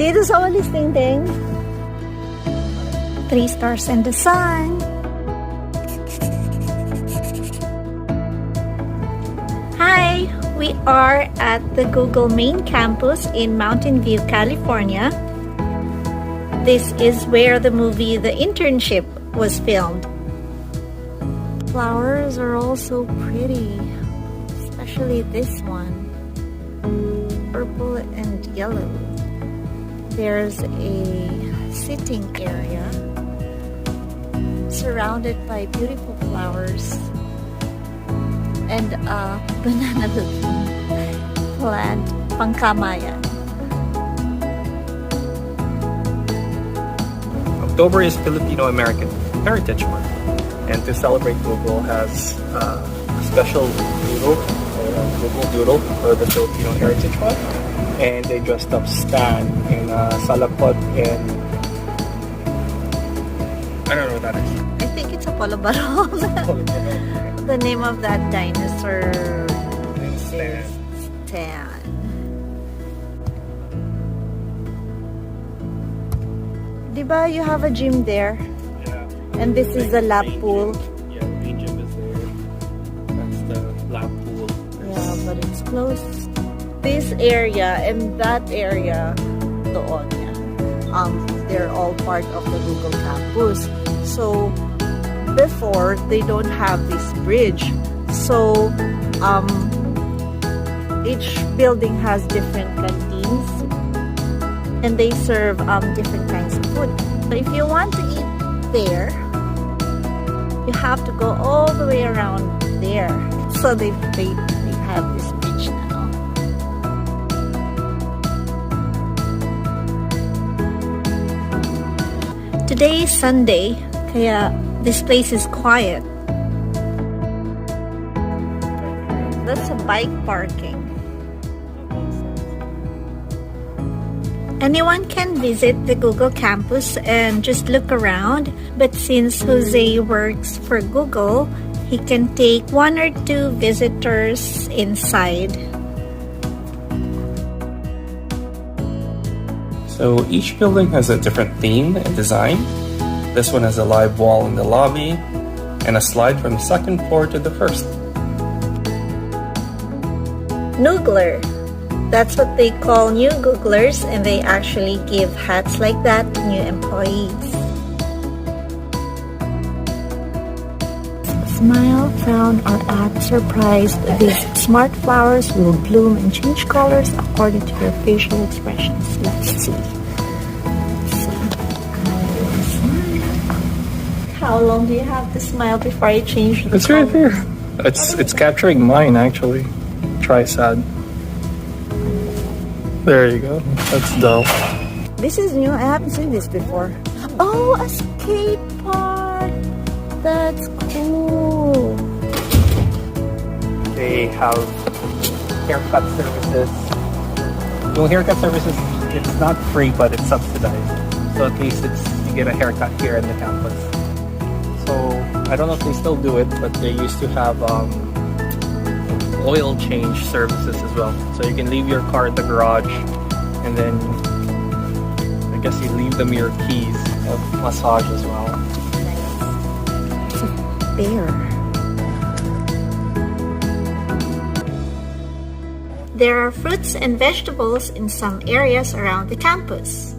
Dito sa walis ting-ting. 3 stars and the sun. Hi! We are at the Google main campus in Mountain View, California. This is where the movie The Internship was filmed. Flowers are also pretty, especially this one. Purple and yellow. There's a sitting area surrounded by beautiful flowers and a banana plant, pangkamayan. October is Filipino-American Heritage Month, and to celebrate, Google has a special doodle, Google Doodle for the Filipino Heritage Month, and they dressed up Stan in salakot and I don't know what that is. I think it's a polobarong. The name of that dinosaur is Stan. Diba you have a gym there? Yeah. And this is the lap pool. Yeah, the main gym is there. That's the lap pool. Yeah, but it's closed. This area and that area, doon yan. They're all part of the Google campus. So before, they don't have this bridge. So each building has different canteens and they serve different kinds of food. So if you want to eat there, you have to go all the way around there. So they have this bridge now. Today is Sunday, kaya this place is quiet. That's a bike parking. Anyone can visit the Google campus and just look around, but since Jose works for Google, he can take 1 or 2 visitors inside. So each building has a different theme and design. This one has a live wall in the lobby and a slide from the 2nd floor to the 1st. Noogler. That's what they call new Googlers, and they actually give hats like that to new employees. Smile, frown, or act surprised. These smart flowers will bloom and change colors according to your facial expressions. Let's see. How long do you have to smile before you change the It's right here. It's capturing mine actually. Try sad. There you go. That's dull. This is new. I haven't seen this before. Oh, a skate park. That's cool. They have haircut services. Well, haircut services, it's not free, but it's subsidized. So at least you get a haircut here in the campus. So I don't know if they still do it, but they used to have oil change services as well. So you can leave your car at the garage, and then I guess you leave them your keys of massage as well. It's a bear. There are fruits and vegetables in some areas around the campus.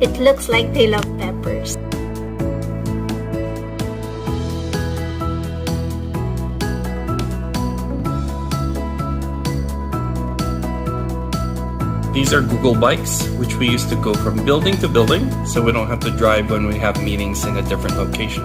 It looks like they love peppers. These are Google Bikes, which we use to go from building to building, so we don't have to drive when we have meetings in a different location.